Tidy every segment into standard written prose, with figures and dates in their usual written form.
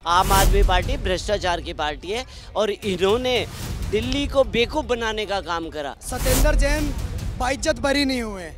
आम आदमी पार्टी भ्रष्टाचार की पार्टी है और इन्होंने दिल्ली को बेवकूफ बनाने का काम करा। सत्येंद्र जैन बाइज्जत बरी नहीं हुए,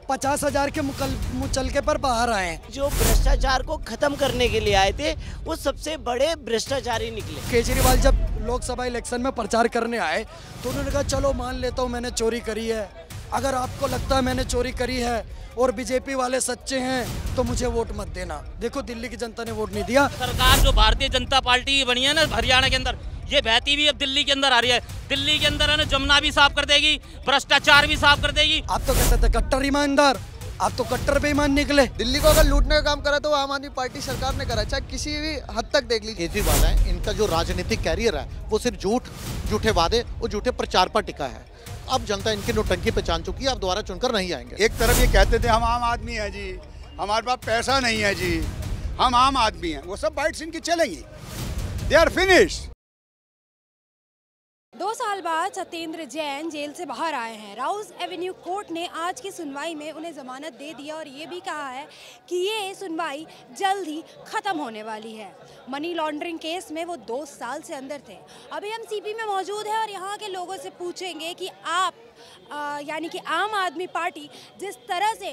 50,000 के मुचलके पर बाहर आए। जो भ्रष्टाचार को खत्म करने के लिए आए थे वो सबसे बड़े भ्रष्टाचारी निकले। केजरीवाल जब लोकसभा इलेक्शन में प्रचार करने आए तो उन्होंने कहा चलो मान लेता हूँ मैंने चोरी करी है, अगर आपको लगता है मैंने चोरी करी है और बीजेपी वाले सच्चे हैं तो मुझे वोट मत देना। देखो दिल्ली की जनता ने वोट नहीं दिया। सरकार जो भारतीय जनता पार्टी बनी है ना हरियाणा के अंदर, ये बहती भी अब दिल्ली के अंदर आ रही है। दिल्ली के अंदर है ना जमुना भी साफ कर देगी, भ्रष्टाचार भी साफ कर देगी। आप तो कहते थे कट्टर ईमानदार, आप तो कट्टर बेईमान निकले। दिल्ली को अगर लूटने का काम करा तो आम आदमी पार्टी सरकार ने करा, चाहे किसी भी हद तक देख लीजिए। केजरीवाल है, इनका जो राजनीतिक कैरियर है वो सिर्फ झूठे वादे और झूठे प्रचार पर टिका है। अब जनता इनकी नौटंकी पहचान चुकी है, अब दोबारा चुनकर नहीं आएंगे। एक तरफ ये कहते थे हम आम आदमी हैं जी, हमारे पास पैसा नहीं है जी, हम आम आदमी हैं, वो सब बाइट्स इनकी चलेंगी। They are finished. 2 साल बाद सत्येंद्र जैन जेल से बाहर आए हैं। राउज एवेन्यू कोर्ट ने आज की सुनवाई में उन्हें जमानत दे दिया और ये भी कहा है कि ये सुनवाई जल्द ही ख़त्म होने वाली है। मनी लॉन्ड्रिंग केस में वो 2 साल से अंदर थे। अभी हम सीपी में मौजूद हैं और यहाँ के लोगों से पूछेंगे कि आप यानी कि आम आदमी पार्टी जिस तरह से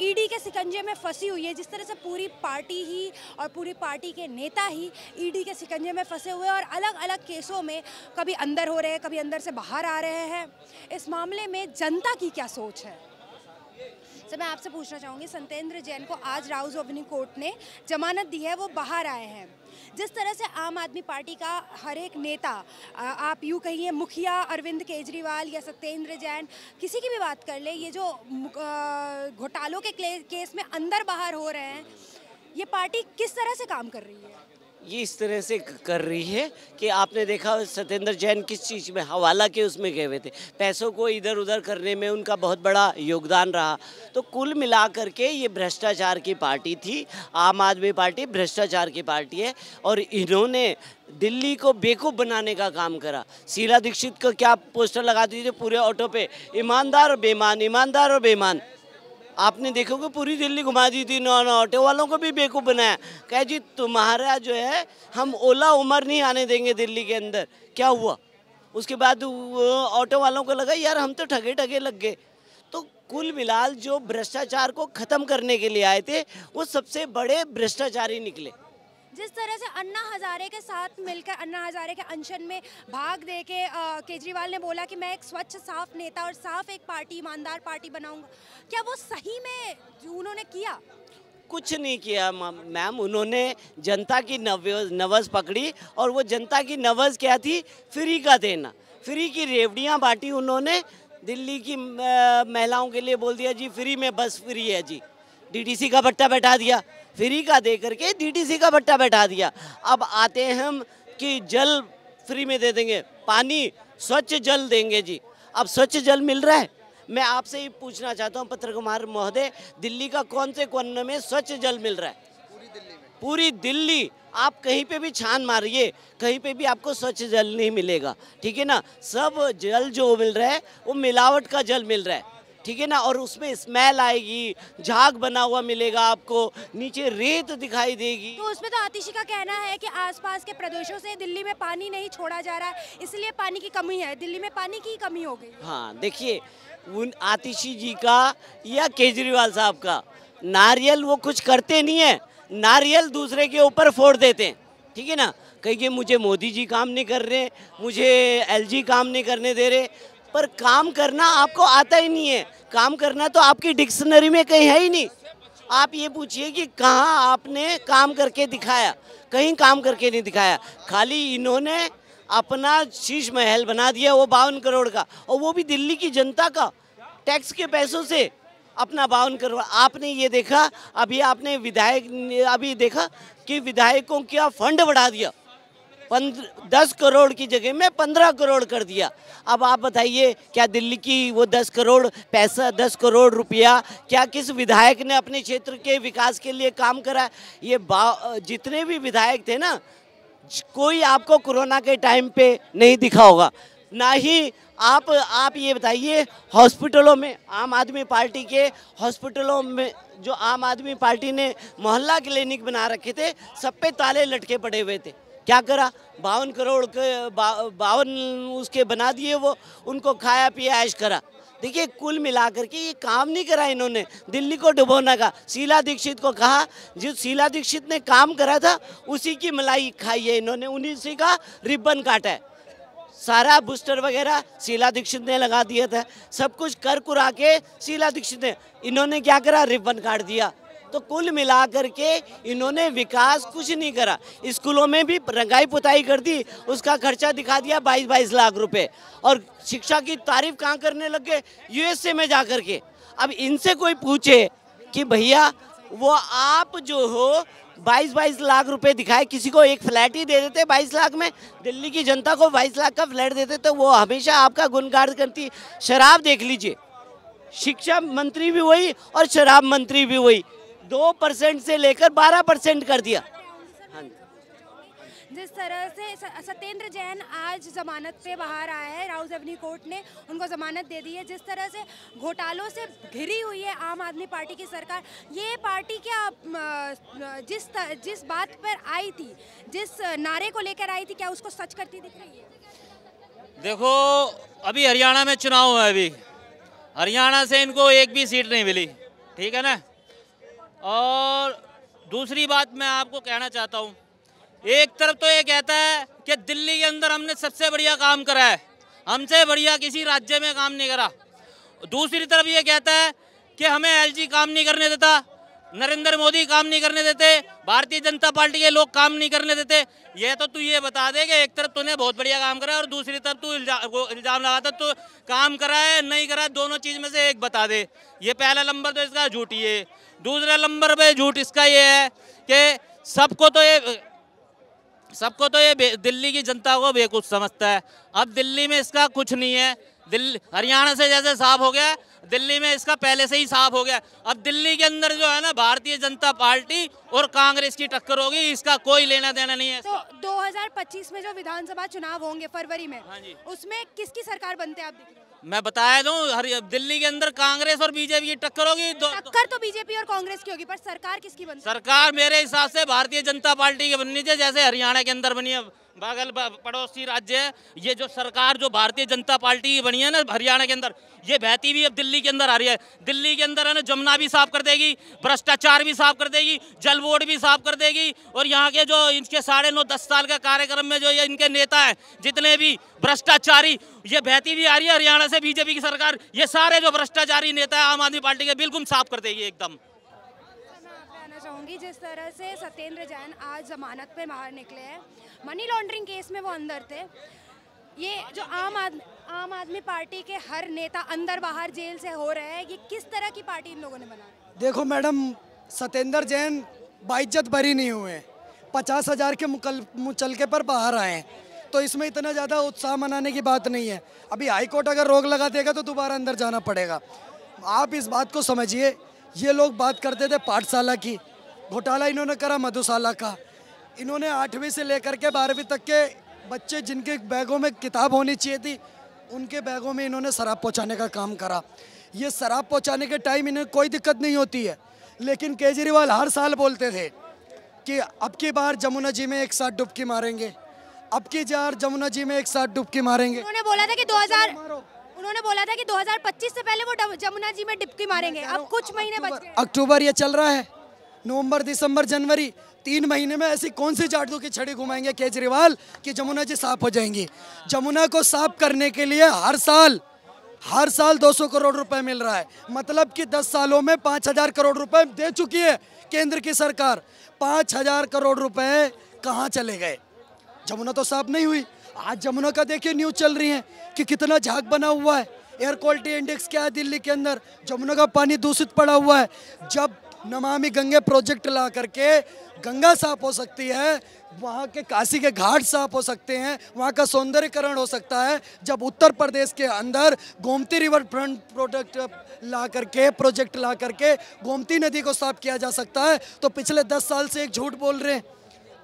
ईडी के शिकंजे में फंसी हुई है, जिस तरह से पूरी पार्टी ही और पूरी पार्टी के नेता ही ईडी के शिकंजे में फंसे हुए और अलग अलग केसों में कभी अंदर हो रहे हैं, कभी अंदर से बाहर आ रहे हैं, इस मामले में जनता की क्या सोच है? सर मैं आपसे पूछना चाहूँगी, सत्येंद्र जैन को आज राउज एवेन्यू कोर्ट ने जमानत दी है, वो बाहर आए हैं। जिस तरह से आम आदमी पार्टी का हर एक नेता, आप यूँ कहिए मुखिया अरविंद केजरीवाल या सत्येंद्र जैन, किसी की भी बात कर ले, ये जो घोटालों के केस में अंदर बाहर हो रहे हैं, ये पार्टी किस तरह से काम कर रही है? ये इस तरह से कर रही है कि आपने देखा सत्येंद्र जैन किस चीज़ में हवाला के उसमें गए हुए थे, पैसों को इधर उधर करने में उनका बहुत बड़ा योगदान रहा। तो कुल मिला करके ये भ्रष्टाचार की पार्टी थी। आम आदमी पार्टी भ्रष्टाचार की पार्टी है और इन्होंने दिल्ली को बेवकूफ़ बनाने का काम करा। शीला दीक्षित को क्या पोस्टर लगा दीजिए पूरे ऑटो पे, ईमानदार और बेईमान, ईमानदार और बेईमान। आपने देखोगे पूरी दिल्ली घुमा दी थी, ऑटो वालों को भी बेवकूफ़ बनाया। कहे जी तुम्हारा जो है हम ओला उमर नहीं आने देंगे दिल्ली के अंदर। क्या हुआ? उसके बाद ऑटो वालों को लगा यार हम तो ठगे लग गए। तो कुल मिलाल जो भ्रष्टाचार को ख़त्म करने के लिए आए थे वो सबसे बड़े भ्रष्टाचारी निकले। जिस तरह से अन्ना हजारे के साथ मिलकर अन्ना हजारे के अनशन में भाग दे के केजरीवाल ने बोला कि मैं एक स्वच्छ साफ नेता और साफ एक पार्टी, ईमानदार पार्टी बनाऊंगा, क्या वो सही में उन्होंने किया? कुछ नहीं किया मैम, उन्होंने जनता की नवज़ पकड़ी और वो जनता की नवज़ क्या थी? फ्री का देना, फ्री की रेवड़ियाँ बांटी उन्होंने। दिल्ली की महिलाओं के लिए बोल दिया जी फ्री में बस फ्री है जी, डीटीसी का भट्टा बैठा दिया, फ्री का दे करके डीटीसी का भट्टा बैठा दिया। अब आते हैं हम कि जल फ्री में दे देंगे, पानी स्वच्छ जल देंगे जी। अब स्वच्छ जल मिल रहा है? मैं आपसे ही पूछना चाहता हूँ पत्र कुमार महोदय, दिल्ली का कौन से कोने में स्वच्छ जल मिल रहा है? पूरी दिल्ली में। पूरी दिल्ली, आप कहीं पे भी छान मारिए, कहीं पे भी आपको स्वच्छ जल नहीं मिलेगा, ठीक है ना। सब जल जो मिल रहा है वो मिलावट का जल मिल रहा है, ठीक है ना। और उसमें स्मेल आएगी, झाग बना हुआ मिलेगा आपको, नीचे रेत दिखाई देगी। तो उसमें तो आतिशी का कहना है कि आसपास के प्रदेशों से दिल्ली में पानी नहीं छोड़ा जा रहा है, इसलिए पानी की कमी है, दिल्ली में पानी की कमी हो गई। हाँ देखिए, उन आतिशी जी का या केजरीवाल साहब का, नारियल वो कुछ करते नहीं है, नारियल दूसरे के ऊपर फोड़ देते हैं, ठीक है ना। कहिए मुझे मोदी जी काम नहीं कर रहे, मुझे एलजी काम नहीं करने दे रहे, पर काम करना आपको आता ही नहीं है। काम करना तो आपकी डिक्शनरी में कहीं है ही नहीं। आप ये पूछिए कि कहाँ आपने काम करके दिखाया, कहीं काम करके नहीं दिखाया। खाली इन्होंने अपना शीश महल बना दिया वो 52 करोड़ का, और वो भी दिल्ली की जनता का टैक्स के पैसों से अपना 52 करोड़। आपने ये देखा अभी, आपने अभी देखा कि विधायकों का फंड बढ़ा दिया, 10 करोड़ की जगह में 15 करोड़ कर दिया। अब आप बताइए क्या दिल्ली की वो 10 करोड़ पैसा, 10 करोड़ रुपया क्या किस विधायक ने अपने क्षेत्र के विकास के लिए काम करा? ये जितने भी विधायक थे ना, कोई आपको कोरोना के टाइम पे नहीं दिखा होगा, ना ही आप ये बताइए, हॉस्पिटलों में आम आदमी पार्टी के हॉस्पिटलों में जो आम आदमी पार्टी ने मोहल्ला क्लिनिक बना रखे थे, सब पे ताले लटके पड़े हुए थे। क्या करा? 52 करोड़ के 52 उसके बना दिए, वो उनको खाया पिया ऐश करा। देखिए, कुल मिलाकर के ये काम नहीं करा इन्होंने दिल्ली को डुबोना का। शीला दीक्षित को कहा, जो शीला दीक्षित ने काम करा था उसी की मलाई खाई है इन्होंने, उन्हीं का रिबन काटा है। सारा बूस्टर वगैरह शीला दीक्षित ने लगा दिया था, सब कुछ कर कुरा के शीला दीक्षित ने, इन्होंने क्या करा? रिबन काट दिया। तो कुल मिलाकर के इन्होंने विकास कुछ नहीं करा। स्कूलों में भी रंगाई पुताई कर दी, उसका खर्चा दिखा दिया 22-22 लाख रुपए। और शिक्षा की तारीफ कहाँ करने लग गए? यूएसए में जा कर के। अब इनसे कोई पूछे कि भैया वो आप जो हो 22-22 लाख रुपए दिखाए, किसी को एक फ्लैट ही दे देते 22 लाख में, दिल्ली की जनता को 22 लाख का फ्लैट देते, तो वो हमेशा आपका गुणगान करती। शराब देख लीजिए, शिक्षा मंत्री भी वही और शराब मंत्री भी वही, 2% से लेकर 12% कर दिया। जिस तरह से सत्येंद्र जैन आज जमानत पे बाहर आए हैं, राउज एवेन्यू कोर्ट ने उनको जमानत दे दी है। जिस तरह से घोटालों से घिरी हुई है आम आदमी पार्टी की सरकार, ये पार्टी क्या जिस बात पर आई थी, जिस नारे को लेकर आई थी, क्या उसको सच करती दिख रही है? देखो, अभी हरियाणा में चुनाव है, अभी हरियाणा से इनको एक भी सीट नहीं मिली, ठीक है ना। और दूसरी बात मैं आपको कहना चाहता हूँ, एक तरफ तो ये कहता है कि दिल्ली के अंदर हमने सबसे बढ़िया काम करा है, हमसे बढ़िया किसी राज्य में काम नहीं करा। दूसरी तरफ ये कहता है कि हमें एलजी काम नहीं करने देता, नरेंद्र मोदी काम नहीं करने देते, भारतीय जनता पार्टी के लोग काम नहीं करने देते। ये तो तू ये बता दे कि एक तरफ तूने बहुत बढ़िया काम करा है और दूसरी तरफ तू इल्जाम लगाता तो काम करा है नहीं करा है, दोनों चीज़ में से एक बता दे। ये पहला नंबर तो इसका झूठ ही है। दूसरा नंबर पे झूठ इसका ये है कि सबको तो ये दिल्ली की जनता को बेवकूफ़ समझता है। अब दिल्ली में इसका कुछ नहीं है, दिल्ली हरियाणा से जैसे साफ हो गया, दिल्ली में इसका पहले से ही साफ हो गया। अब दिल्ली के अंदर जो है ना, भारतीय जनता पार्टी और कांग्रेस की टक्कर होगी, इसका कोई लेना देना नहीं है। तो 2025 में जो विधानसभा चुनाव होंगे फरवरी में, हाँ जी, उसमें किसकी सरकार बनते आप दिख रही है? मैं बताया दूं, दिल्ली के अंदर कांग्रेस और बीजेपी की टक्कर होगी। टक्कर तो बीजेपी और कांग्रेस की होगी, पर सरकार किसकी बनती है? सरकार मेरे हिसाब से भारतीय जनता पार्टी की बननी चाहिए, जैसे हरियाणा के अंदर बनी है, बगल पड़ोसी राज्य है। ये जो सरकार जो भारतीय जनता पार्टी की बनी है ना हरियाणा के अंदर, ये बहती भी अब दिल्ली के अंदर आ रही है। दिल्ली के अंदर है ना, जमुना भी साफ कर देगी, भ्रष्टाचार भी साफ कर देगी, जल बोर्ड भी साफ कर देगी। और यहाँ के जो इनके 9.5-10 साल का कार्यक्रम में जो ये इनके नेता हैं, जितने भी भ्रष्टाचारी, ये बहती भी आ रही है हरियाणा से बीजेपी की सरकार। ये सारे जो भ्रष्टाचारी नेता है आम आदमी पार्टी के, बिल्कुल साफ कर देगी एकदम। चाहूंगी जिस तरह से सत्येंद्र जैन आज जमानत पे बाहर निकले हैं, मनी लॉन्ड्रिंग केस में वो अंदर थे। ये जो आम आदमी पार्टी के हर नेता अंदर बाहर जेल से हो रहे हैं, ये किस तरह की पार्टी इन लोगों ने बना रही? देखो मैडम, सत्येंद्र जैन बाइज्जत बरी नहीं हुए, 50,000 के मुचलके पर बाहर आए हैं, तो इसमें इतना ज़्यादा उत्साह मनाने की बात नहीं है। अभी हाईकोर्ट अगर रोक लगा देगा तो दोबारा अंदर जाना पड़ेगा। आप इस बात को समझिए, ये लोग बात करते थे पाठशाला की, घोटाला इन्होंने करा मधुशाला का। इन्होंने 8वीं से लेकर के 12वीं तक के बच्चे जिनके बैगों में किताब होनी चाहिए थी, उनके बैगों में इन्होंने शराब पहुंचाने का काम करा। ये शराब पहुंचाने के टाइम इन्हें कोई दिक्कत नहीं होती है, लेकिन केजरीवाल हर साल बोलते थे कि अब की बार जमुना जी में एक साथ डुबकी मारेंगे, अब की बार जमुना जी में एक साथ डुबकी मारेंगे। उन्होंने बोला था कि 2025 से पहले वो जमुना जी में डुबकी मारेंगे। अब कुछ महीने बच गए, अक्टूबर ये चल रहा है, नवंबर, दिसंबर, जनवरी, 3 महीने में ऐसी कौन सी जादू की छड़ी घुमाएंगे केजरीवाल कि जमुना जी साफ हो जाएंगी। जमुना को साफ करने के लिए हर साल 200 करोड़ रुपए मिल रहा है, मतलब कि 10 सालों में 5,000 करोड़ रुपए दे चुकी है केंद्र की सरकार। 5,000 करोड़ रुपए कहाँ चले गए? जमुना तो साफ नहीं हुई। आज जमुना का देखिए न्यूज़ चल रही है कि कितना झाग बना हुआ है, एयर क्वालिटी इंडेक्स क्या है दिल्ली के अंदर, जमुना का पानी दूषित पड़ा हुआ है। जब नमामि गंगे प्रोजेक्ट ला करके गंगा साफ हो सकती है, वहाँ के काशी के घाट साफ हो सकते हैं, वहाँ का सौंदर्यीकरण हो सकता है, जब उत्तर प्रदेश के अंदर गोमती रिवर फ्रंट प्रोजेक्ट ला करके गोमती नदी को साफ किया जा सकता है, तो पिछले 10 साल से एक झूठ बोल रहे हैं।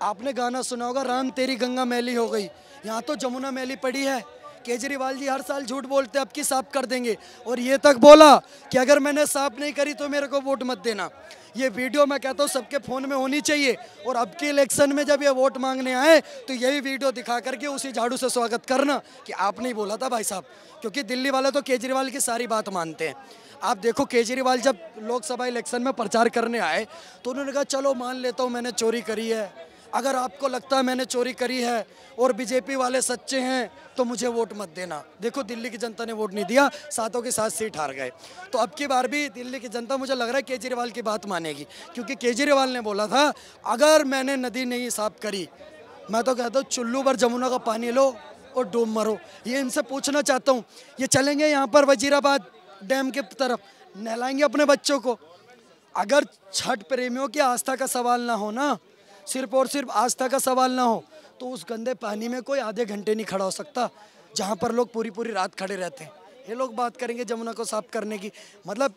आपने गाना सुना होगा, राम तेरी गंगा मैली हो गई। यहाँ तो जमुना मैली पड़ी है केजरीवाल जी हर साल झूठ बोलते, अब की साफ कर देंगे, और ये तक बोला कि अगर मैंने साफ नहीं करी तो मेरे को वोट मत देना। ये वीडियो मैं कहता हूँ सबके फ़ोन में होनी चाहिए, और अब के इलेक्शन में जब ये वोट मांगने आए तो यही वीडियो दिखा करके उसी झाड़ू से स्वागत करना कि आपने ही बोला था भाई साहब, क्योंकि दिल्ली वाले तो केजरीवाल की सारी बात मानते हैं। आप देखो केजरीवाल जब लोकसभा इलेक्शन में प्रचार करने आए तो उन्होंने कहा चलो मान लेता हूँ मैंने चोरी करी है, अगर आपको लगता है मैंने चोरी करी है और बीजेपी वाले सच्चे हैं तो मुझे वोट मत देना। देखो दिल्ली की जनता ने वोट नहीं दिया, सातों की सात सीट हार गए। तो अब की बार भी दिल्ली की जनता मुझे लग रहा है केजरीवाल की बात मानेगी, क्योंकि केजरीवाल ने बोला था अगर मैंने नदी नहीं साफ करी, मैं तो कहता हूँ चुल्लू भर जमुना का पानी लो और डूब मरो। ये इनसे पूछना चाहता हूँ, ये चलेंगे यहाँ पर वजीराबाद डैम के तरफ, नहलाएंगे अपने बच्चों को। अगर छठ प्रेमियों की आस्था का सवाल ना हो ना, सिर्फ और सिर्फ आस्था का सवाल ना हो, तो उस गंदे पानी में कोई आधे घंटे नहीं खड़ा हो सकता जहाँ पर लोग पूरी पूरी रात खड़े रहते हैं। ये लोग बात करेंगे जमुना को साफ करने की, मतलब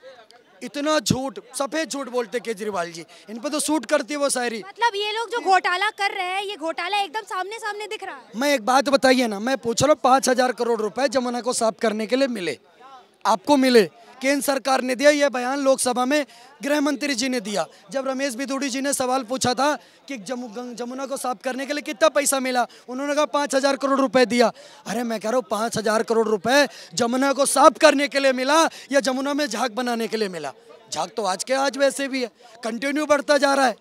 इतना झूठ, सफेद झूठ बोलते केजरीवाल जी, इन पे तो सूट करती है वो शायरी। मतलब ये लोग जो घोटाला कर रहे हैं, ये घोटाला एकदम सामने सामने दिख रहा है। मैं एक बात बताइए ना, मैं पूछ रहा हूँ 5,000 करोड़ रुपए जमुना को साफ करने के लिए मिले, आपको मिले? केंद्र सरकार ने दिया। यह बयान लोकसभा में गृह मंत्री जी ने दिया जब रमेश बिधूड़ी जी ने सवाल पूछा था कि जमुना को साफ करने के लिए कितना पैसा मिला, उन्होंने कहा 5,000 करोड़ रुपए दिया। अरे मैं कह रहा हूँ 5,000 करोड़ रुपए जमुना को साफ करने के लिए मिला या जमुना में झाग बनाने के लिए मिला? झाग तो आज के आज वैसे भी है, कंटिन्यू बढ़ता जा रहा है।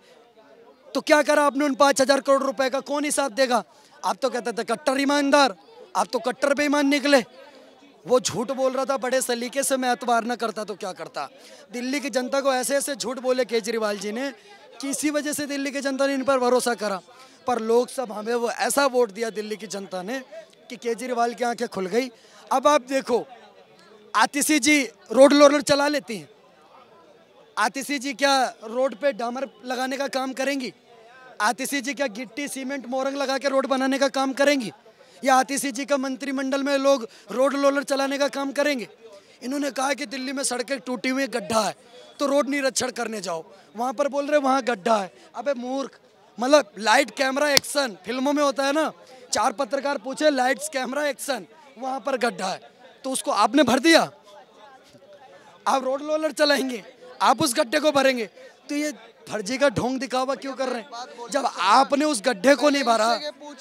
तो क्या करा आपने उन 5,000 करोड़ रुपए का? कौन हिसाब देगा? आप तो कहते थे कट्टर ईमानदार, आप तो कट्टर बेईमान निकले। वो झूठ बोल रहा था बड़े सलीके से, मैं एतबार न करता तो क्या करता। दिल्ली की जनता को ऐसे ऐसे झूठ बोले केजरीवाल जी ने कि इसी वजह से दिल्ली की जनता ने इन पर भरोसा करा। पर लोकसभा में वो ऐसा वोट दिया दिल्ली की जनता ने कि केजरीवाल की आंखें खुल गई। अब आप देखो आतिशी जी रोड रोलर चला लेती हैं, आतिशी जी क्या रोड पे डामर लगाने का काम करेंगी? आतिशी जी क्या गिट्टी सीमेंट मोरंग लगा के रोड बनाने का काम करेंगी? या आतिशी जी का मंत्रिमंडल में लोग रोड रोलर चलाने का काम करेंगे? इन्होंने कहा कि दिल्ली में सड़कें टूटी हुई, गड्ढा है तो रोड निरीक्षण करने जाओ, वहाँ पर बोल रहे वहाँ गड्ढा है। अबे मूर्ख, मतलब लाइट कैमरा एक्शन फिल्मों में होता है ना, 4 पत्रकार पूछे लाइट्स कैमरा एक्शन, वहाँ पर गड्ढा है तो उसको आपने भर दिया। आप रोड रोलर चलाएंगे, आप उस गड्ढे को भरेंगे, तो ये फर्जी का ढोंग दिखावा क्यों कर रहे हैं जब आपने उस गड्ढे को नहीं भरा?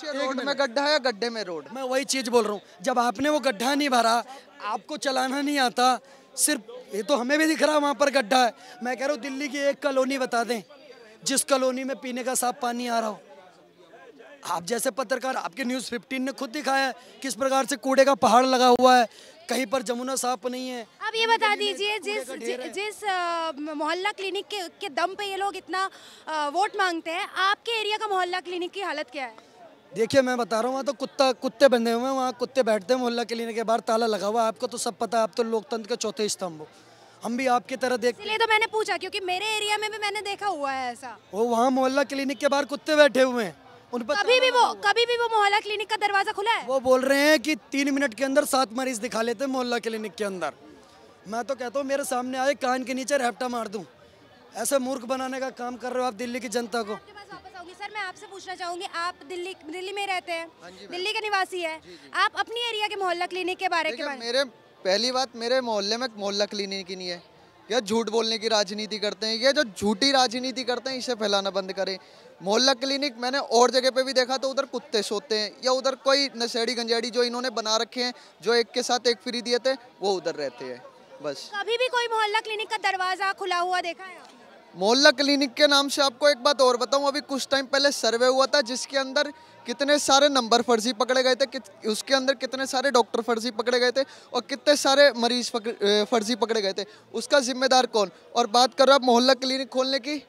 रोड में गड्ढा है या गड्ढे में रोड? मैं वही चीज बोल रहा हूँ, जब आपने वो गड्ढा नहीं भरा, आपको चलाना नहीं आता, सिर्फ ये तो हमें भी दिख रहा है वहाँ पर गड्ढा है। मैं कह रहा हूँ दिल्ली की एक कॉलोनी बता दें जिस कॉलोनी में पीने का साफ पानी आ रहा हो। आप जैसे पत्रकार, आपके न्यूज़ 15 ने खुद दिखाया है किस प्रकार से कूड़े का पहाड़ लगा हुआ है, कहीं पर जमुना साफ नहीं है। अब ये बता दीजिए जिस मोहल्ला क्लिनिक के दम पे ये लोग इतना वोट मांगते हैं, आपके एरिया का मोहल्ला क्लिनिक की हालत क्या है? देखिए मैं बता रहा हूँ, वहाँ तो कुत्ते बंधे हुए हैं, वहाँ कुत्ते बैठते हैं, मोहल्ला क्लिनिक के बाहर ताला लगा हुआ है। आपको तो सब पता है, आप तो लोकतंत्र के चौथे स्तंभ हो। हम भी आपकी तरह देखते, इसलिए तो मैंने पूछा क्योंकि मेरे एरिया में भी मैंने देखा हुआ है ऐसा। वो वहाँ मोहल्ला क्लिनिक के बाहर कुत्ते बैठे हुए हैं, उन पर कभी भी वो मोहल्ला क्लिनिक का दरवाजा खुला है? वो बोल रहे हैं कि 3 मिनट के अंदर 7 मरीज दिखा लेते हैं मोहल्ला क्लिनिक के अंदर। मैं तो कहता हूँ मेरे सामने आए कान के नीचे रैप्टा मार दूं। ऐसे मूर्ख बनाने का काम कर रहे हो आप दिल्ली की जनता को। आपके पास वापस आऊंगी। सर मैं आपसे पूछना चाहूंगी, आप दिल्ली में रहते हैं, दिल्ली के निवासी है, आप अपनी एरिया के मोहल्ला क्लिनिक के बारे में? मेरे पहली बात, मेरे मोहल्ले में मोहल्ला क्लिनिक ही नहीं है। या झूठ बोलने की राजनीति करते हैं, ये जो झूठी राजनीति करते हैं इसे फैलाना बंद करें। मोहल्ला क्लिनिक मैंने और जगह पे भी देखा तो उधर कुत्ते सोते हैं या उधर कोई नशेड़ी गंजेड़ी जो इन्होंने बना रखे हैं, जो एक के साथ एक फ्री दिए थे, वो उधर रहते हैं बस। कभी भी कोई मोहल्ला क्लिनिक का दरवाजा खुला हुआ देखा है आपने? मोहल्ला क्लिनिक के नाम से आपको एक बात और बताऊं, अभी कुछ टाइम पहले सर्वे हुआ था जिसके अंदर कितने सारे नंबर फर्जी पकड़े गए थे, उसके अंदर कितने सारे डॉक्टर फर्जी पकड़े गए थे और कितने सारे मरीज फर्जी पकड़े गए थे, उसका जिम्मेदार कौन? और बात करो आप मोहल्ला क्लिनिक खोलने की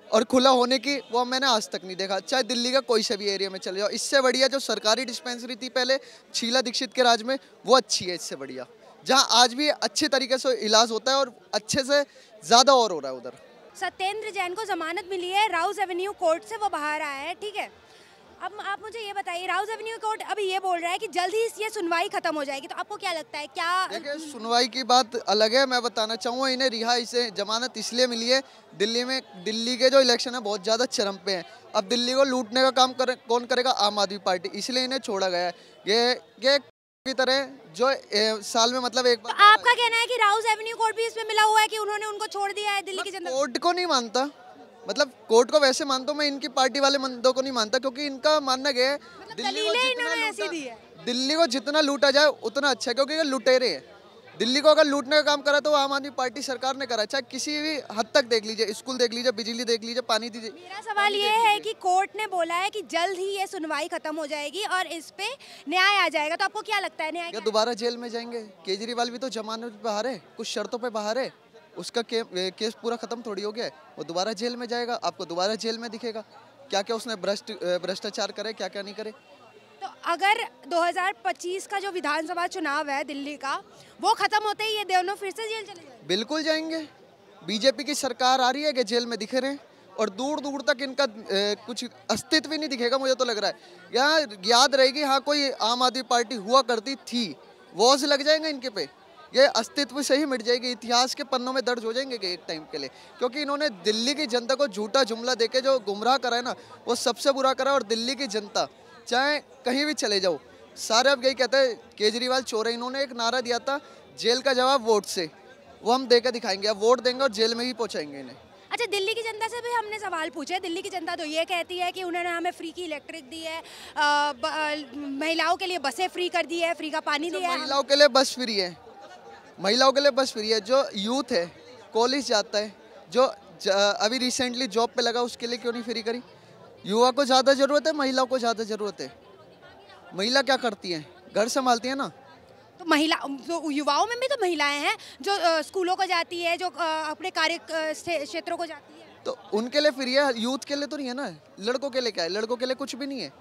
और खुला होने की, वो मैंने आज तक नहीं देखा, चाहे दिल्ली का कोई से भी एरिया में चले जाओ। इससे बढ़िया जो सरकारी डिस्पेंसरी थी पहले शीला दीक्षित के राज में, वो अच्छी है इससे बढ़िया, जहाँ आज भी अच्छे तरीके से इलाज होता है और अच्छे से ज़्यादा और हो रहा है उधर। सत्येंद्र जैन को जमानत मिली है राउस एवेन्यू कोर्ट से, वो बाहर आया है, ठीक है। अब आप मुझे ये बताइए, राउस एवेन्यू कोर्ट अभी ये बोल रहा है कि जल्द ही ये सुनवाई खत्म हो जाएगी, तो आपको क्या लगता है? क्या देखिए सुनवाई की बात अलग है, मैं बताना चाहूँगा इन्हें रिहाई से जमानत इसलिए मिली है, दिल्ली के जो इलेक्शन है बहुत ज़्यादा चरम पे हैं। अब दिल्ली को लूटने का काम कौन करेगा? आम आदमी पार्टी, इसलिए इन्हें छोड़ा गया है। ये की तरह जो साल में मतलब एक तो बार आपका कहना है कि राउस एवेन्यू कोर्ट भी इसमें मिला हुआ है कि उन्होंने उनको छोड़ दिया है दिल्ली की जनता? कोर्ट को नहीं मानता, मतलब कोर्ट को वैसे मानता हूँ मैं, इनकी पार्टी वाले बंदों को नहीं मानता, क्योंकि इनका मानना ये है दलीलें इन्होंने ऐसी दी है। दिल्ली को जितना लूटा जाए उतना अच्छा है, क्योंकि ये लुटेरे हैं। दिल्ली को अगर लूटने का काम करा तो आम आदमी पार्टी सरकार ने करा, चाहे किसी भी हद तक देख लीजिए, स्कूल देख लीजिए, बिजली देख लीजिए, पानी दीजिए। मेरा सवाल ये है कि कोर्ट ने बोला है कि जल्द ही ये सुनवाई खत्म हो जाएगी और इस पे न्याय आ जाएगा, तो आपको क्या लगता है न्याय या क्या है? दोबारा जेल में जाएंगे? केजरीवाल भी तो जमानत पे बाहर है, कुछ शर्तों पे बाहर है, उसका केस पूरा खत्म थोड़ी हो गया है, वो दोबारा जेल में जाएगा, आपको दोबारा जेल में दिखेगा क्या क्या उसने भ्रष्टाचार करे, क्या क्या नहीं करे। तो अगर 2025 का जो विधानसभा चुनाव है दिल्ली का, वो खत्म होते ही ये दोनों फिर से जेल चले जाएंगे? बिल्कुल जाएंगे। बीजेपी की सरकार आ रही है कि जेल में दिखे रहे, और दूर दूर तक इनका कुछ अस्तित्व ही नहीं दिखेगा, मुझे तो लग रहा है। यहाँ याद रहेगी हाँ कोई आम आदमी पार्टी हुआ करती थी, वॉज लग जाएंगे इनके पे, ये अस्तित्व से ही मिट जाएगी, इतिहास के पन्नों में दर्ज हो जाएंगे एक टाइम के लिए, क्योंकि इन्होंने दिल्ली की जनता को झूठा जुमला देके जो गुमराह करा है ना, वो सबसे बुरा करा। और दिल्ली की जनता चाहे कहीं भी चले जाओ, सारे अब यही कहते हैं केजरीवाल चोर है। इन्होंने एक नारा दिया था, जेल का जवाब वोट से, वो हम देकर दिखाएंगे। अब वोट देंगे और जेल में ही पहुंचाएंगे इन्हें। अच्छा, दिल्ली की जनता से भी हमने सवाल पूछे। दिल्ली की जनता तो ये कहती है कि उन्होंने हमें फ्री की इलेक्ट्रिक दी है, महिलाओं के लिए बसें फ्री कर दी है, फ्री का पानी दिया है। महिलाओं के लिए बस फ्री है, महिलाओं के लिए बस फ्री है। जो यूथ है कॉलेज जाता है, जो अभी रिसेंटली जॉब पे लगा, उसके लिए क्यों नहीं फ्री करी? युवा को ज़्यादा ज़रूरत है, महिलाओं को ज़्यादा ज़रूरत है। महिला क्या करती हैं? घर संभालती है ना। तो महिला, तो युवाओं में भी तो महिलाएं हैं जो स्कूलों को जाती है, जो अपने कार्य क्षेत्रों को जाती है। तो उनके लिए फ्री है, यूथ के लिए तो नहीं है ना। लड़कों के लिए क्या है? लड़कों के लिए कुछ भी नहीं है।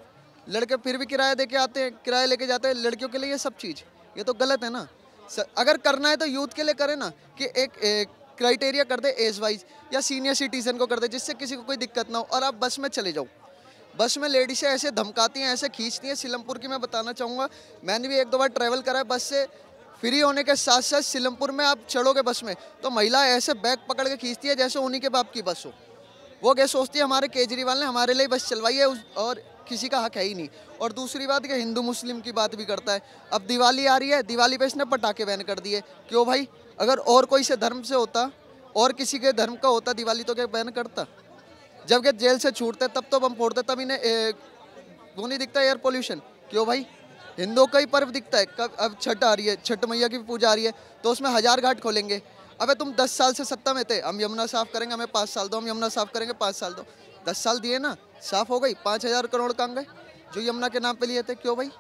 लड़के फिर भी किराया दे के आते हैं, किराया लेके जाते हैं। लड़कियों के लिए ये सब चीज़, ये तो गलत है ना। अगर करना है तो यूथ के लिए करें ना, कि एक क्राइटेरिया कर दे एज वाइज, या सीनियर सिटीजन को कर दे, जिससे किसी को कोई दिक्कत ना हो। और आप बस में चले जाओ, बस में लेडीज़ें ऐसे धमकाती हैं, ऐसे खींचती हैं। सीलमपुर की मैं बताना चाहूँगा, मैंने भी एक दो बार ट्रैवल करा है बस से। फ्री होने के साथ साथ सीलमपुर में आप चढ़ोगे बस में, तो महिला ऐसे बैग पकड़ के खींचती है जैसे उन्हीं के बाप की बस हो। वो क्या सोचती है, हमारे केजरीवाल ने हमारे लिए बस चलवाई है, और किसी का हक है ही नहीं। और दूसरी बात कि हिंदू मुस्लिम की बात भी करता है। अब दिवाली आ रही है, दिवाली पे इसने पटाखे बैन कर दिए। क्यों भाई? अगर और कोई से धर्म से होता, और किसी के धर्म का होता दिवाली, तो क्या बैन करता? जब के जेल से छूटते तब तो बम फोड़ते, तब इन्हें वो नहीं दिखता एयर पोल्यूशन। क्यों भाई? हिंदुओं का ही पर्व दिखता है। कब अब छठ आ रही है, छठ मैया की पूजा आ रही है, तो उसमें 1000 घाट खोलेंगे। अबे तुम 10 साल से सत्ता में थे, हम यमुना साफ करेंगे, हमें 5 साल दो, हम यमुना साफ करेंगे, 5 साल दो। 10 साल दिए ना, साफ हो गई। 5000 करोड़ कहाँ गए जो यमुना के नाम पे लिए थे? क्यों भाई?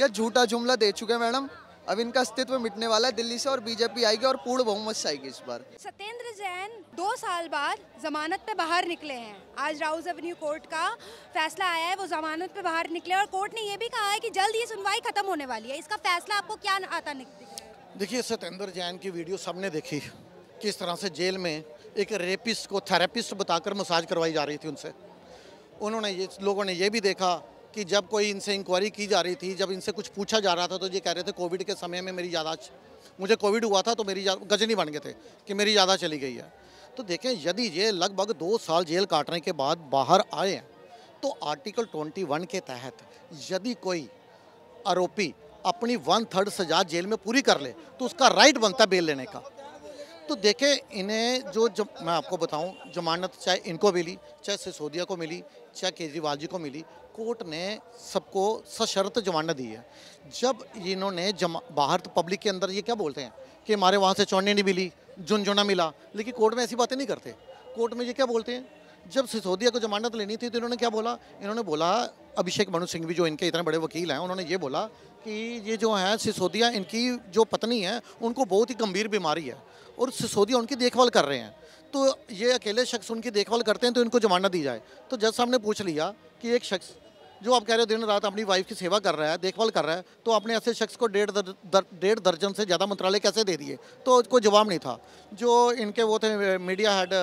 यह झूठा जुमला दे चुके हैं मैडम। अब इनका अस्तित्व मिटने वाला है दिल्ली से, और बीजेपी आएगी और पूर्ण बहुमत से आएगी इस बार। सत्येंद्र जैन 2 साल बाद जमानत पे बाहर निकले हैं। आज राउस एवेन्यू कोर्ट का फैसला आया है, वो जमानत पे बाहर निकले, और कोर्ट ने ये भी कहा है कि जल्द ये सुनवाई खत्म होने वाली है। इसका फैसला आपको क्या आता निकले? देखिए, सत्येंद्र जैन की वीडियो सबने देखी, किस तरह से जेल में एक रेपिस्ट को थेरेपिस्ट बताकर मसाज करवाई जा रही थी उनसे। उन्होंने लोगों ने ये भी देखा कि जब कोई इनसे इंक्वायरी की जा रही थी, जब इनसे कुछ पूछा जा रहा था, तो ये कह रहे थे कोविड के समय में मेरी यादाश्त, मुझे कोविड हुआ था तो मेरी गजनी बन गए थे कि मेरी यादाश्त चली गई है। तो देखें, यदि ये लगभग 2 साल जेल काटने के बाद बाहर आए हैं, तो आर्टिकल 21 के तहत यदि कोई आरोपी अपनी 1/3 सजा जेल में पूरी कर ले, तो उसका राइट बनता है बेल लेने का। तो देखें, इन्हें जो मैं आपको बताऊं, जमानत चाहे इनको मिली, चाहे सिसोदिया को मिली, चाहे केजरीवाल जी को मिली, कोर्ट ने सबको सशर्त जमानत दी है। जब इन्होंने बाहर तो पब्लिक के अंदर ये क्या बोलते हैं कि हमारे वहाँ से चौनी नहीं मिली, झुनझुना मिला, लेकिन कोर्ट में ऐसी बातें नहीं करते। कोर्ट में ये क्या बोलते हैं, जब सिसोदिया को जमानत लेनी थी तो इन्होंने क्या बोला? इन्होंने बोला, अभिषेक मनु सिंघवी जो इनके इतने बड़े वकील हैं, उन्होंने ये बोला कि ये जो है सिसोदिया, इनकी जो पत्नी है, उनको बहुत ही गंभीर बीमारी है और सिसोदिया उनकी देखभाल कर रहे हैं, तो ये अकेले शख्स उनकी देखभाल करते हैं, तो इनको जमानत दी जाए। तो जज साहब ने पूछ लिया कि एक शख्स जो आप कह रहे हो दिन रात अपनी वाइफ की सेवा कर रहा है, देखभाल कर रहा है, तो आपने ऐसे शख्स को 1.5 दर्जन से ज़्यादा मंत्रालय कैसे दे दिए? तो कोई जवाब नहीं था। जो इनके वो थे मीडिया हेड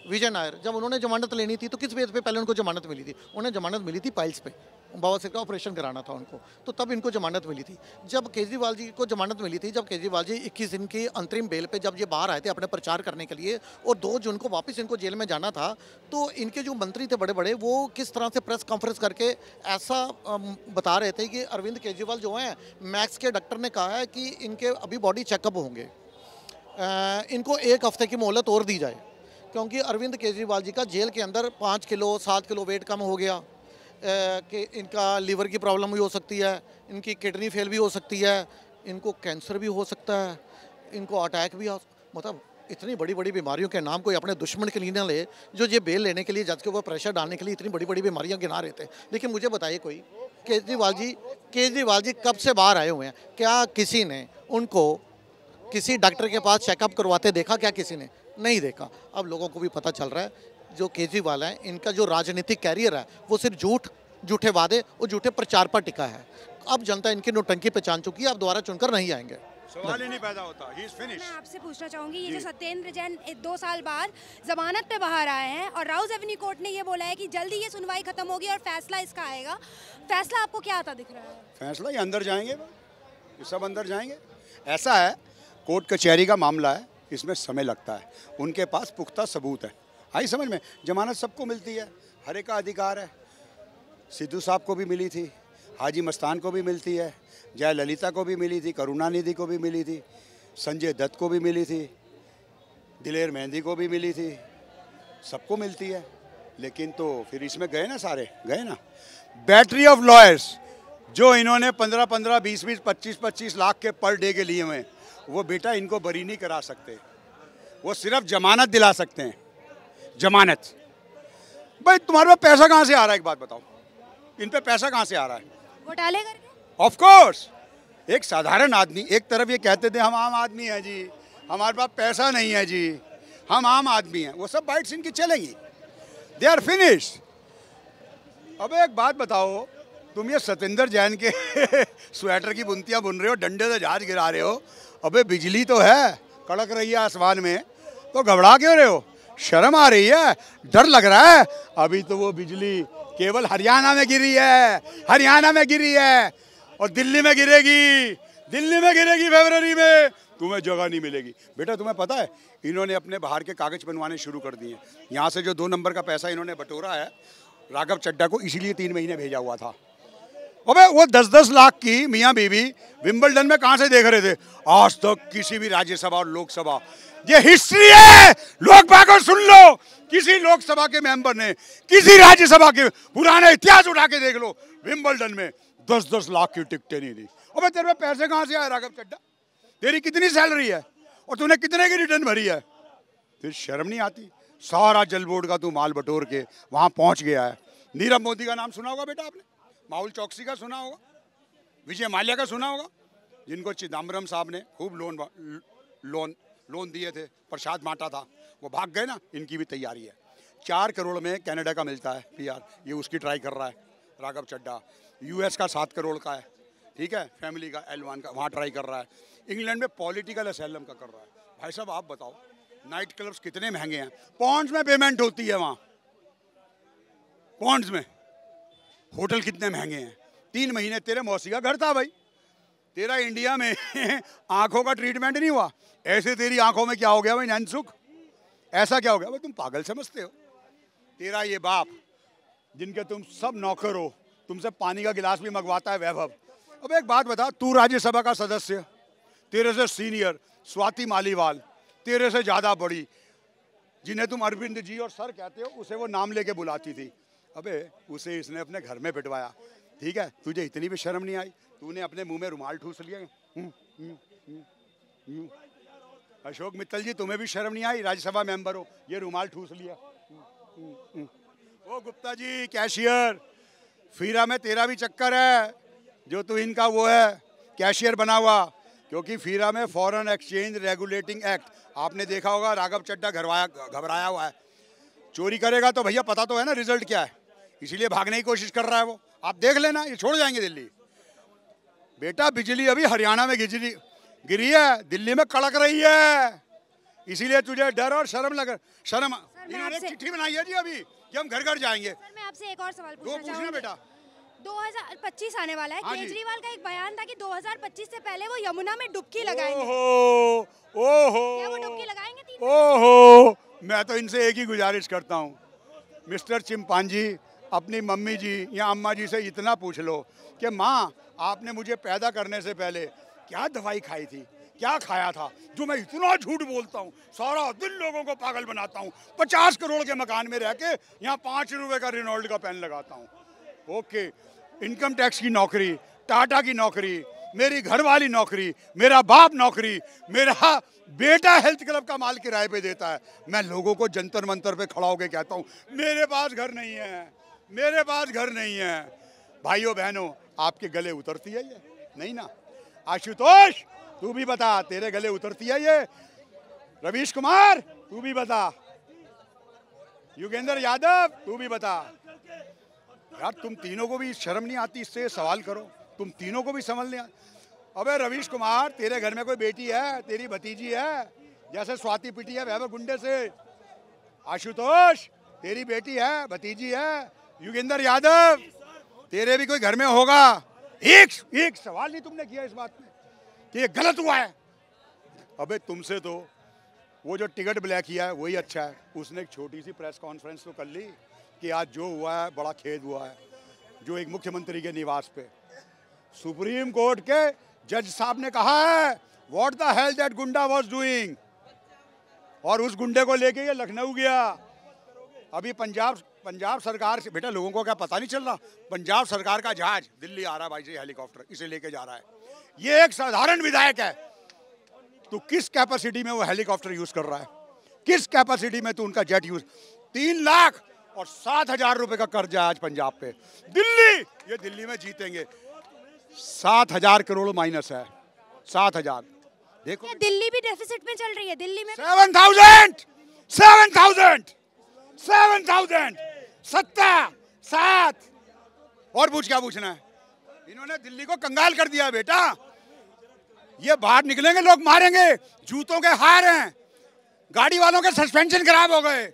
विजय नायर, जब उन्होंने जमानत लेनी थी तो किस बेस पे पहले उनको जमानत मिली थी? उन्हें जमानत मिली थी पाइल्स पे। बवासीर का ऑपरेशन कराना था उनको, तो तब इनको जमानत मिली थी। जब केजरीवाल जी को जमानत मिली थी, जब केजरीवाल जी 21 दिन की अंतरिम बेल पे जब ये बाहर आए थे अपने प्रचार करने के लिए और 2 जून को वापस इनको जेल में जाना था, तो इनके जो मंत्री थे बड़े बड़े, वो किस तरह से प्रेस कॉन्फ्रेंस करके ऐसा बता रहे थे कि अरविंद केजरीवाल जो हैं, मैक्स के डॉक्टर ने कहा है कि इनके अभी बॉडी चेकअप होंगे, इनको 1 हफ्ते की मोहलत और दी जाए, क्योंकि अरविंद केजरीवाल जी का जेल के अंदर 5 किलो 7 किलो वेट कम हो गया, कि इनका लीवर की प्रॉब्लम भी हो सकती है, इनकी किडनी फेल भी हो सकती है, इनको कैंसर भी हो सकता है, इनको अटैक भी मतलब इतनी बड़ी बड़ी बीमारियों के नाम कोई अपने दुश्मन के लिए ना ले, जो ये बेल लेने के लिए जज के ऊपर प्रेशर डालने के लिए इतनी बड़ी बड़ी बीमारियां गिना रहे थे। लेकिन मुझे बताइए कोई, केजरीवाल जी कब से बाहर आए हुए हैं, क्या किसी ने उनको किसी डॉक्टर के पास चेकअप करवाते देखा? क्या किसी ने नहीं देखा। अब लोगों को भी पता चल रहा है जो केजरीवाल हैं, इनका जो राजनीतिक कैरियर है वो सिर्फ झूठे वादे और झूठे प्रचार पर टिका है। अब जनता इनकी नौटंकी पहचान चुकी है, अब दोबारा चुनकर नहीं आएंगे, सवाल ही नहीं पैदा होता। He is finish. मैं आपसे पूछना चाहूंगी, ये जो सत्येंद्र जैन 2 साल बाद जमानत पे बाहर आए हैं और राउज एवेन्यू कोर्ट ने ये बोला है कि जल्दी ये सुनवाई खत्म होगी और फैसला इसका आएगा, फैसला आपको क्या आता दिख रहा है? फैसला ये अंदर जाएंगे, ये सब अंदर जाएंगे। ऐसा है, कोर्ट कचहरी का मामला है, इसमें समय लगता है, उनके पास पुख्ता सबूत है। आई समझ में? जमानत सबको मिलती है, हर एक का अधिकार है। सिद्धू साहब को भी मिली थी, हाजी मस्तान को भी मिलती है, जय ललिता को भी मिली थी, करुणानिधि को भी मिली थी, संजय दत्त को भी मिली थी, दिलेर मेहंदी को भी मिली थी, सबको मिलती है। लेकिन तो फिर इसमें गए ना, सारे गए ना। बैटरी ऑफ लॉयर्स जो इन्होंने 15-15, 20-20, 25-25 लाख के पर डे के लिए हुए, वो बेटा इनको बरी नहीं करा सकते, वो सिर्फ जमानत दिला सकते हैं। जमानत। भाई तुम्हारे पास पैसा कहाँ से आ रहा है, एक बात बताओ, इन पे पैसा कहाँ से आ रहा है? घोटाले करके? Of course. एक साधारण आदमी, एक तरफ ये कहते थे हम आम आदमी हैं जी, हमारे पास पैसा नहीं है जी, हम आम आदमी हैं, वो सब बाइट्स इनकी चलेंगी, दे आर फिनिश। अब एक बात बताओ, तुम ये सत्येंद्र जैन के स्वेटर की बुनतियाँ बुन रहे हो, डंडे से जहाज गिरा रहे हो, अबे बिजली तो है, कड़क रही है आसमान में, तो घबरा क्यों रहे हो? शर्म आ रही है, डर लग रहा है? अभी तो वो बिजली केवल हरियाणा में गिरी है, हरियाणा में गिरी है, और दिल्ली में गिरेगी, दिल्ली में गिरेगी फरवरी में, तुम्हें जगह नहीं मिलेगी। बेटा तुम्हें पता है, इन्होंने अपने बाहर के कागज बनवाने शुरू कर दिए। यहाँ से जो 2 नंबर का पैसा इन्होंने बटोरा है राघव चड्ढा को, इसीलिए 3 महीने भेजा हुआ था। अबे वो 10-10 लाख की मियाँ बीवी विंबलडन में कहाँ से देख रहे थे? आज तक किसी भी राज्यसभा और लोकसभा, ये हिस्ट्री है, लोग बागों सुन लो, किसी लोकसभा के मेंबर ने, किसी राज्यसभा के पुराने इतिहास उठा के देख लो, विंबलडन में 10-10 लाख की टिकटें नहीं दी। अबे तेरे पे पैसे कहाँ से आए राघव चड्ढा? तेरी कितनी सैलरी है और तूने कितने की रिटर्न भरी है? फिर शर्म नहीं आती? सारा जल बोर्ड का तू माल बटोर के वहां पहुंच गया है। नीरव मोदी का नाम सुना होगा बेटा आपने, माहौल चौकसी का सुना होगा, विजय माल्या का सुना होगा, जिनको चिदम्बरम साहब ने खूब लोन दिए थे, प्रसाद बांटा था, वो भाग गए ना। इनकी भी तैयारी है, 4 करोड़ में कनाडा का मिलता है PR, ये उसकी ट्राई कर रहा है राघव चड्ढा। US का 7 करोड़ का है, ठीक है, फैमिली का L1 का, वहाँ ट्राई कर रहा है। इंग्लैंड में पॉलिटिकल असैलम का कर रहा है। भाई साहब आप बताओ, नाइट क्लब्स कितने महंगे हैं, पॉन्ड्स में पेमेंट होती है वहाँ, पॉन्ड्स में। होटल कितने महंगे हैं। 3 महीने तेरे मौसी का घर था भाई, तेरा इंडिया में आंखों का ट्रीटमेंट नहीं हुआ, ऐसे तेरी आंखों में क्या हो गया भाई नैनसुख, ऐसा क्या हो गया भाई? तुम पागल समझते हो? तेरा ये बाप जिनके तुम सब नौकर हो, तुमसे पानी का गिलास भी मंगवाता है वैभव। अब एक बात बता, तू राज्यसभा का सदस्य, तेरे से सीनियर स्वाति मालीवाल, तेरे से ज्यादा बड़ी, जिन्हें तुम अरविंद जी और सर कहते हो, उसे वो नाम लेके बुलाती थी। अबे उसे इसने अपने घर में बिठवाया, ठीक है, तुझे इतनी भी शर्म नहीं आई? तूने अपने मुंह में रुमाल ठूस लिया। अशोक मित्तल जी तुम्हें भी शर्म नहीं आई? राज्यसभा मेंबर हो, ये रुमाल ठूस लिया। ओ गुप्ता जी कैशियर, फीरा में तेरा भी चक्कर है, जो तू इनका वो है कैशियर बना हुआ, क्योंकि फीरा में फॉरेन एक्सचेंज रेगुलेटिंग एक्ट, आपने देखा होगा, राघव चड्ढा घबराया हुआ है। चोरी करेगा तो भैया पता तो है ना रिजल्ट क्या है, इसीलिए भागने की कोशिश कर रहा है वो। आप देख लेना, ये छोड़ जाएंगे दिल्ली। बेटा बिजली अभी हरियाणा में गिरी है, दिल्ली में कड़क रही है, इसीलिए तुझे डर और शर्म इन्होंने चिट्ठी बनाई है जी अभी कि हम घर घर जाएंगे। सर मैं आपसे एक और सवाल पूछना बेटा। 2025 आने वाला है। हाँ जी। केजरीवाल का एक बयान था कि 2025 से पहले वो यमुना में डुबकी लगाएंगे। ओहो, ओहो, क्या वो डुबकी लगाएंगे 3 ओहो, मैं तो इनसे एक ही गुजारिश करता हूँ, मिस्टर चिंपांजी, अपनी मम्मी जी या अम्मा जी से इतना पूछ लो कि माँ, आपने मुझे पैदा करने से पहले क्या दवाई खाई थी, क्या खाया था, जो मैं इतना झूठ बोलता हूँ, सारा दिन लोगों को पागल बनाता हूँ, 50 करोड़ के मकान में रह के यहाँ 5 रुपए का रेनॉल्ड का पेन लगाता हूँ। ओके, इनकम टैक्स की नौकरी, टाटा की नौकरी, मेरी घरवाली नौकरी, मेरा बाप नौकरी, मेरा बेटा हेल्थ क्लब का माल किराए पे देता है। मैं लोगों को जंतर मंतर पे खड़ा होकर कहता हूँ, मेरे पास घर नहीं है, मेरे पास घर नहीं है। भाइयों बहनों, आपके गले उतरती है ये? नहीं ना। आशुतोष, तू भी बता, तेरे गले उतरती है ये? रवीश कुमार, तू भी बता। योगेंद्र यादव, तू भी बता। यार, तुम तीनों को भी शर्म नहीं आती? इससे सवाल करो, तुम तीनों को भी समझ नहीं आता? अबे रवीश कुमार, तेरे घर में कोई बेटी है, तेरी भतीजी है, जैसे स्वाति पिटी है वैभव गुंडे से? आशुतोष, तेरी बेटी है, भतीजी है। योगेंद्र यादव, तेरे भी कोई घर में होगा। एक सवाल नहीं तुमने किया इस बात में कि ये गलत हुआ है। अबे तुमसे तो वो जो टिकट ब्लैक किया है वही अच्छा है। उसने एक छोटी सी प्रेस कॉन्फ्रेंस तो कर ली कि आज जो हुआ है बड़ा खेद हुआ है, जो एक मुख्यमंत्री के निवास पे सुप्रीम कोर्ट के जज साहब ने कहा है व्हाट द हेल दैट गुंडा वाज डूइंग, और उस गुंडे को लेके ये लखनऊ गया। अभी पंजाब सरकार से, बेटा लोगों को क्या पता नहीं चल रहा, पंजाब सरकार का जहाज दिल्ली आ रहा है भाई से, हेलीकॉप्टर इसे लेके जा रहा है। ये एक साधारण विधायक है, तो किस कैपेसिटी में वो हेलीकॉप्टर यूज कर रहा है, किस कैपेसिटी में तो उनका जेट यूज। 3 लाख और 7,000 रुपए का कर्जा आज पंजाब पे। दिल्ली, ये दिल्ली में जीतेंगे। 7,000 करोड़ माइनस है, 7,000। देखो दिल्ली भी डेफिसिट में चल रही है। दिल्ली में 7,000 7 और पूछ, क्या पूछना है? इन्होंने दिल्ली को कंगाल कर दिया बेटा। ये बाहर निकलेंगे लोग मारेंगे, जूतों के हार हैं, गाड़ी वालों के सस्पेंशन खराब हो गए,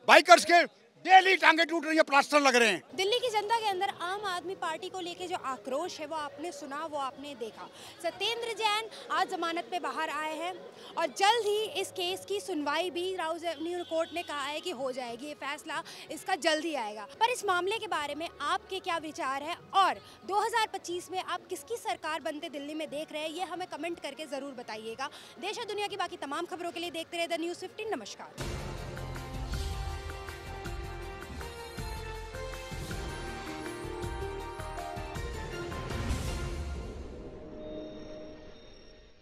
बाइकर्स के डेली टांगे टूट रही है, प्लास्टर लग रहे हैं। दिल्ली की जनता के अंदर आम आदमी पार्टी को लेके जो आक्रोश है वो आपने सुना, वो आपने देखा। सत्येंद्र जैन आज जमानत पे बाहर आए हैं और जल्द ही इस केस की सुनवाई भी राउज एवेन्यू कोर्ट ने कहा है कि हो जाएगी, ये फैसला इसका जल्द ही आएगा। पर इस मामले के बारे में आपके क्या विचार है और 2025 में आप किसकी सरकार बनते दिल्ली में देख रहे हैं, ये हमें कमेंट करके ज़रूर बताइएगा। देश और दुनिया की बाकी तमाम खबरों के लिए देखते रहे द न्यूज़ 15। नमस्कार।